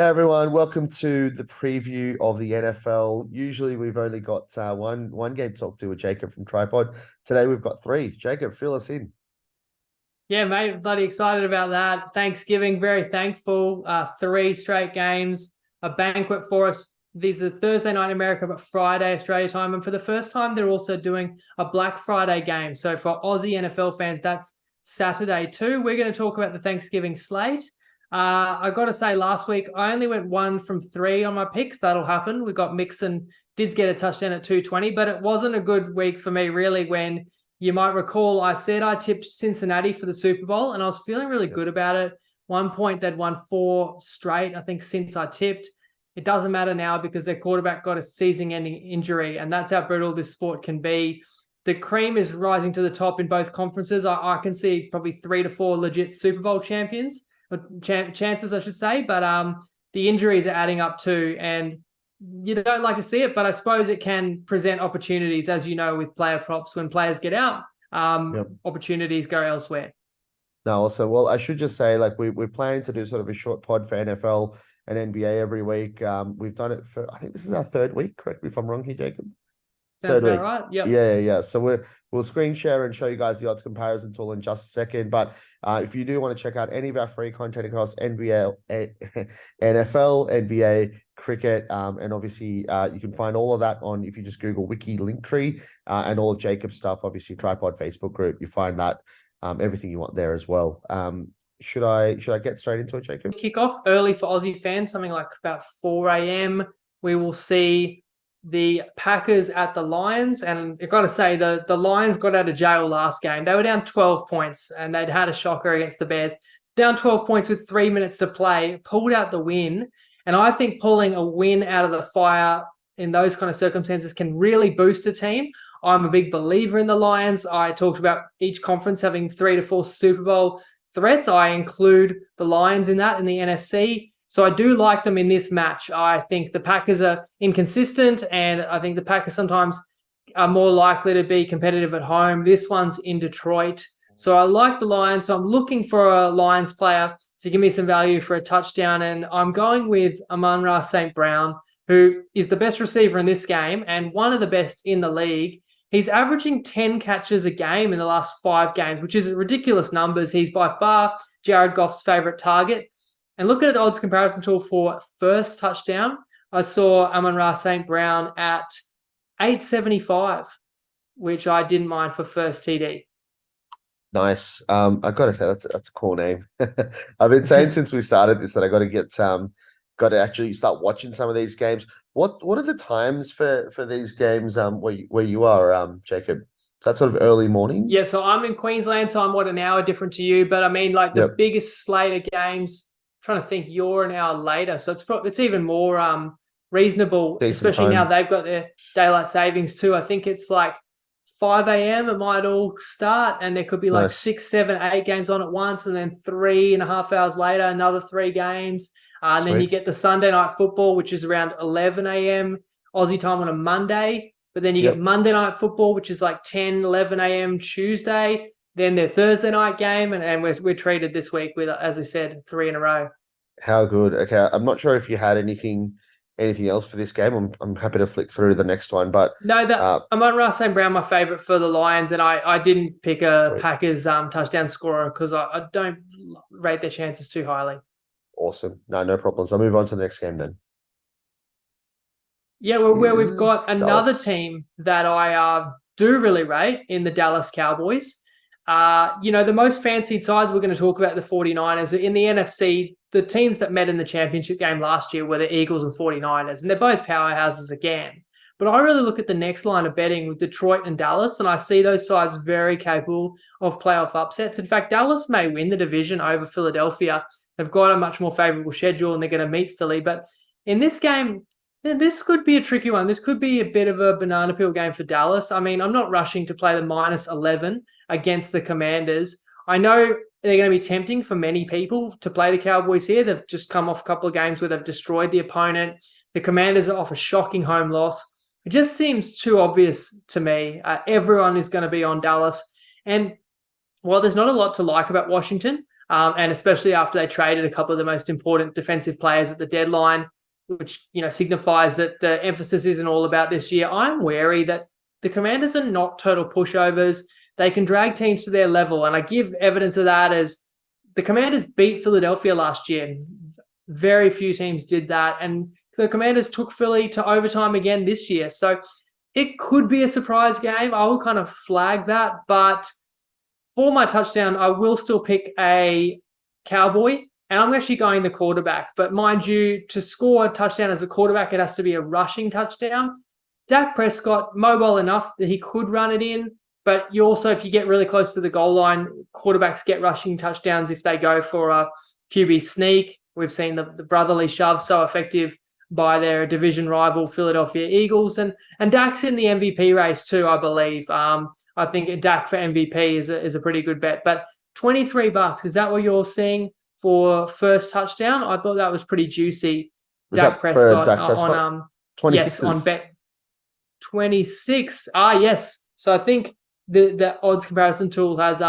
Hey everyone, welcome to the preview of the NFL. Usually we've only got one game to talk to with Jacob from Trypod. Today we've got three. Jacob, fill us in. Yeah, mate, bloody excited about that. Thanksgiving, very thankful. Three straight games, a banquet for us. These are Thursday night in America, but Friday Australia time. And for the first time, they're also doing a Black Friday game. So for Aussie NFL fans, that's Saturday too. We're going to talk about the Thanksgiving slate. I got to say, last week I only went 1 from 3 on my picks. That'll happen. We got Mixon did get a touchdown at 220, but it wasn't a good week for me really when you might recall I said I tipped Cincinnati for the Super Bowl, and I was feeling really good about it. 1 point, they'd won 4 straight, I think, since I tipped. It doesn't matter now because their quarterback got a season-ending injury, and that's how brutal this sport can be. The cream is rising to the top in both conferences. I can see probably 3 to 4 legit Super Bowl champions, or chances, I should say, but the injuries are adding up too, and you don't like to see it, but I suppose it can present opportunities, as you know, with player props. When players get out, Yep. opportunities go elsewhere. No, also, well, I should just say, like, we're planning to do sort of a short pod for NFL and NBA every week. We've done it for, I think this is our third week. Correct me if I'm wrong here, Jacob. Sounds Third about week. right. Yep. Yeah. So we'll screen share and show you guys the odds comparison tool in just a second. But if you do want to check out any of our free content across NBA, NFL, NBA, cricket, and obviously you can find all of that on, if you just Google Wiki Linktree and all of Jacob's stuff, obviously Tripod Facebook group, you find that everything you want there as well. Should I get straight into it, Jacob? Kick off early for Aussie fans, something like about 4 a.m. We will see the Packers at the Lions, and I've got to say the Lions got out of jail last game. They were down 12 points, and they'd had a shocker against the Bears. Down 12 points with 3 minutes to play, pulled out the win, and I think pulling a win out of the fire in those kind of circumstances can really boost a team. I'm a big believer in the Lions. I talked about each conference having 3 to 4 Super Bowl threats. I include the Lions in that in the NFC. So I do like them in this match. I think the Packers are inconsistent, and I think the Packers sometimes are more likely to be competitive at home. This one's in Detroit. So I like the Lions. So I'm looking for a Lions player to give me some value for a touchdown. And I'm going with Amon-Ra St. Brown, who is the best receiver in this game and one of the best in the league. He's averaging 10 catches a game in the last 5 games, which is ridiculous numbers. He's by far Jared Goff's favorite target. And looking at the odds comparison tool for first touchdown, I saw Amon-Ra St. Brown at 875, which I didn't mind for first TD. Nice. I've got to say that's a cool name. I've been saying since we started this that I got to actually start watching some of these games. What are the times for these games where you are, Jacob? Is that sort of early morning? Yeah, so I'm in Queensland, so I'm an hour different to you. But I mean, like the biggest slate of games, trying to think, you're an hour later, so it's even more reasonable, Decent especially time. now they've got their daylight savings too. I think it's like 5 a.m. it might all start, and there could be like Nice. 6, 7, 8 games on at once, and then 3.5 hours later, another 3 games. And then you Sweet. get the Sunday night football, which is around 11 a.m. Aussie time on a Monday. But then you get Monday night football, which is like 10, 11 a.m. Tuesday. Then their Thursday night game, and we're treated this week with, as I said, 3 in a row. How good. Okay, I'm not sure if you had anything else for this game. I'm happy to flick through the next one, but No, Amon-Ra St. Brown, my favorite for the Lions, and I didn't pick a sweet. Packers touchdown scorer because I don't rate their chances too highly. Awesome. No problems. I'll move on to the next game then. Yeah, well, where we've got another Dallas. team that I do really rate in the Dallas Cowboys. The most fancied sides we're going to talk about the 49ers. In the NFC, the teams that met in the championship game last year were the Eagles and 49ers, and they're both powerhouses again. But I really look at the next line of betting with Detroit and Dallas, and I see those sides very capable of playoff upsets. In fact, Dallas may win the division over Philadelphia. They've got a much more favorable schedule, and they're going to meet Philly. But in this game, this could be a tricky one. This could be a bit of a banana peel game for Dallas. I mean, I'm not rushing to play the minus 11 against the Commanders. I know they're going to be tempting for many people to play the Cowboys here. They've just come off a couple of games where they've destroyed the opponent. The Commanders are off a shocking home loss. It just seems too obvious to me. Everyone is going to be on Dallas. And while there's not a lot to like about Washington, and especially after they traded a couple of the most important defensive players at the deadline, which signifies that the emphasis isn't all about this year. I'm wary that the Commanders are not total pushovers. They can drag teams to their level, and I give evidence of that as the Commanders beat Philadelphia last year. Very few teams did that, and the Commanders took Philly to overtime again this year. So it could be a surprise game. I will kind of flag that, but for my touchdown, I will still pick a Cowboy, and I'm actually going the quarterback. But mind you, to score a touchdown as a quarterback, it has to be a rushing touchdown. Dak Prescott, mobile enough that he could run it in, but you also, if you get really close to the goal line, quarterbacks get rushing touchdowns if they go for a QB sneak. We've seen the brotherly shove so effective by their division rival Philadelphia Eagles, and Dak's in the MVP race too, I believe. I think Dak for MVP is a pretty good bet. But $23, is that what you're seeing for first touchdown? I thought that was pretty juicy. Dak Prescott on 26 yes, on bet 26. Yes. So I think the odds comparison tool has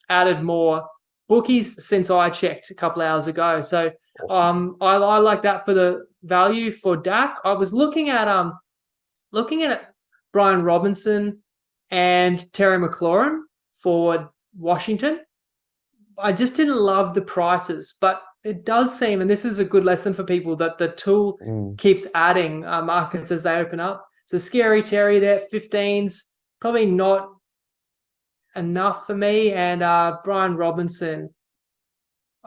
added more bookies since I checked a couple hours ago. So awesome. I like that for the value for Dak. I was looking at Brian Robinson and Terry McLaurin for Washington. I just didn't love the prices, but it does seem, and this is a good lesson for people, that the tool keeps adding markets as they open up. So Scary Terry there, 15s, probably not enough for me. And Brian Robinson,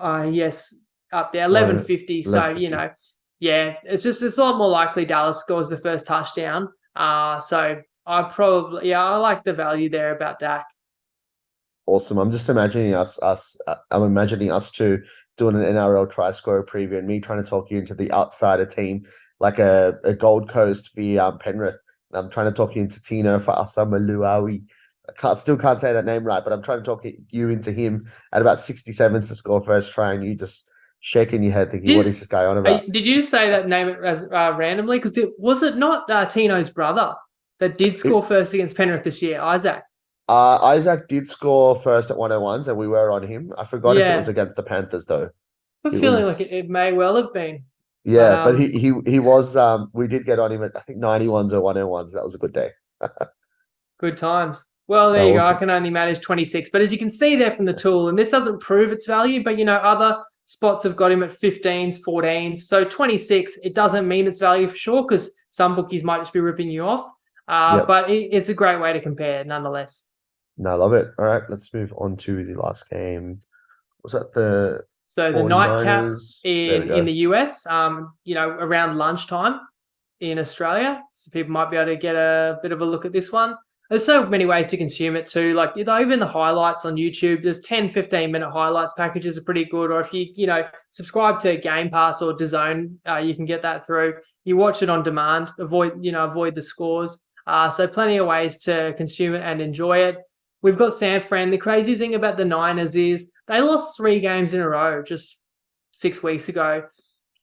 yes, up there, 1150. So, it's a lot more likely Dallas scores the first touchdown. So I like the value there about Dak. Awesome. I'm just imagining I'm imagining us two doing an NRL try scorer preview and me trying to talk you into the outsider team, like a Gold Coast v Penrith. And I'm trying to talk you into Tino for Asama Luawi. Still can't say that name right, but I'm trying to talk you into him at about 67s to score first try, and you just shaking your head thinking, what is this guy on about? Did you say that name randomly? Because was it not Tino's brother that did score first against Penrith this year, Isaac? Isaac did score first at 101s, and we were on him. I forgot if it was against the Panthers, though. I'm feeling like it may well have been. Yeah, but he was, we did get on him at, I think, 91s or 101s. That was a good day. Good times. Well, there you go. I can only manage 26. But as you can see there from the tool, and this doesn't prove its value, but, other spots have got him at 15s, 14s. So 26, it doesn't mean its value for sure, because some bookies might just be ripping you off. But it's a great way to compare nonetheless. No, I love it. All right, let's move on to the last game. Was that the nightcap in the US, around lunchtime in Australia. So people might be able to get a bit of a look at this one. There's so many ways to consume it too. Like even the highlights on YouTube, there's 10, 15-minute highlights packages are pretty good. Or if you, subscribe to Game Pass or DAZN, you can get that through. You watch it on demand, avoid the scores. So plenty of ways to consume it and enjoy it. We've got San Fran. The crazy thing about the Niners is they lost 3 games in a row just 6 weeks ago.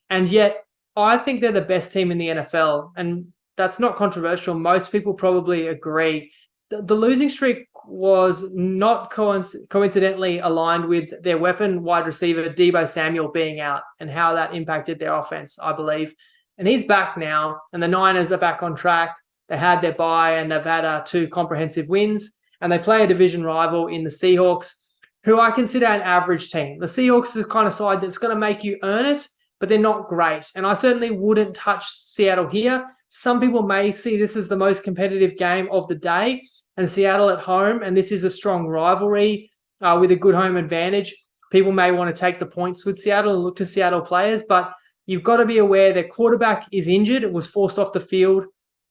And yet I think they're the best team in the NFL. And that's not controversial. Most people probably agree. The losing streak was not coincidentally aligned with their weapon wide receiver, Deebo Samuel, being out and how that impacted their offense, I believe. And he's back now, and the Niners are back on track. They had their bye, and they've had 2 comprehensive wins. And they play a division rival in the Seahawks, who I consider an average team. The Seahawks is the kind of side that's going to make you earn it, but they're not great. And I certainly wouldn't touch Seattle here. Some people may see this as the most competitive game of the day, and Seattle at home, and this is a strong rivalry with a good home advantage. People may want to take the points with Seattle and look to Seattle players, but you've got to be aware their quarterback is injured. It was forced off the field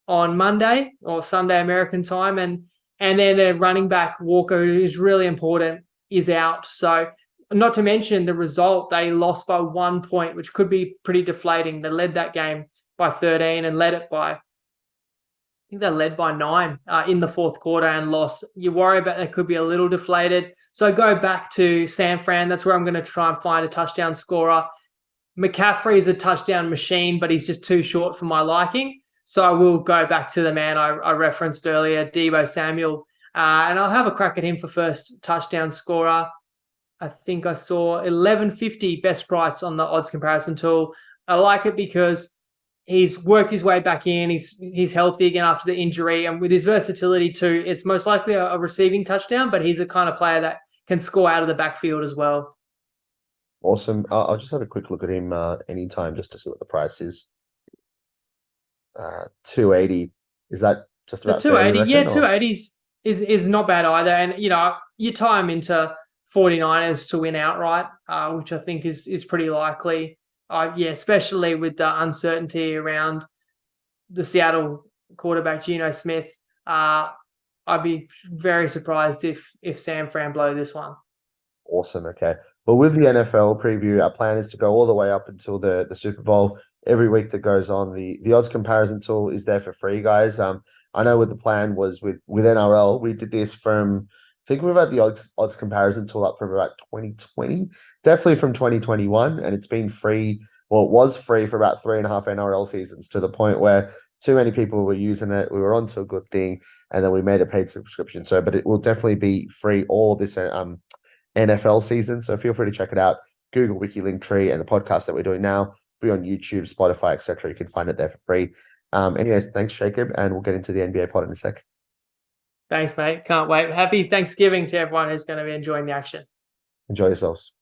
on Monday or Sunday American time, and then their running back, Walker, who is really important, is out. So not to mention the result, they lost by 1 point, which could be pretty deflating. They led that game by 13 and led it by, I think they led by 9 in the fourth quarter and lost. You worry about they could be a little deflated. So go back to San Fran. That's where I'm going to try and find a touchdown scorer. McCaffrey is a touchdown machine, but he's just too short for my liking. So I will go back to the man I referenced earlier, Deebo Samuel, and I'll have a crack at him for first touchdown scorer. I think I saw 11.50 best price on the odds comparison tool. I like it because he's worked his way back in. He's healthy again after the injury, and with his versatility too, it's most likely a receiving touchdown. But he's the kind of player that can score out of the backfield as well. Awesome. I'll just have a quick look at him anytime just to see what the price is. 280. Is that just The about fair, you 280, yeah, reckon, or- 280 is not bad either. And you tie him into 49ers to win outright, which I think is pretty likely. Yeah, especially with the uncertainty around the Seattle quarterback Geno Smith. I'd be very surprised if San Fran blow this one. Awesome. Okay. Well, with the NFL preview, our plan is to go all the way up until the Super Bowl. Every week that goes on, the odds comparison tool is there for free, guys. I know what the plan was with NRL. We did this from, I think we've had the odds comparison tool up from about 2020, definitely from 2021, and it's been free. Well, it was free for about 3.5 NRL seasons, to the point where too many people were using it. We were onto a good thing, and then we made a paid subscription. So, but it will definitely be free all this NFL season. So feel free to check it out. Google Wiki Linktree and the podcast that we're doing now. Be on YouTube, Spotify, etc. You can find it there for free. Anyways, thanks, Jacob, and we'll get into the NBA pod in a sec. Thanks, mate. Can't wait. Happy Thanksgiving to everyone who's going to be enjoying the action. Enjoy yourselves.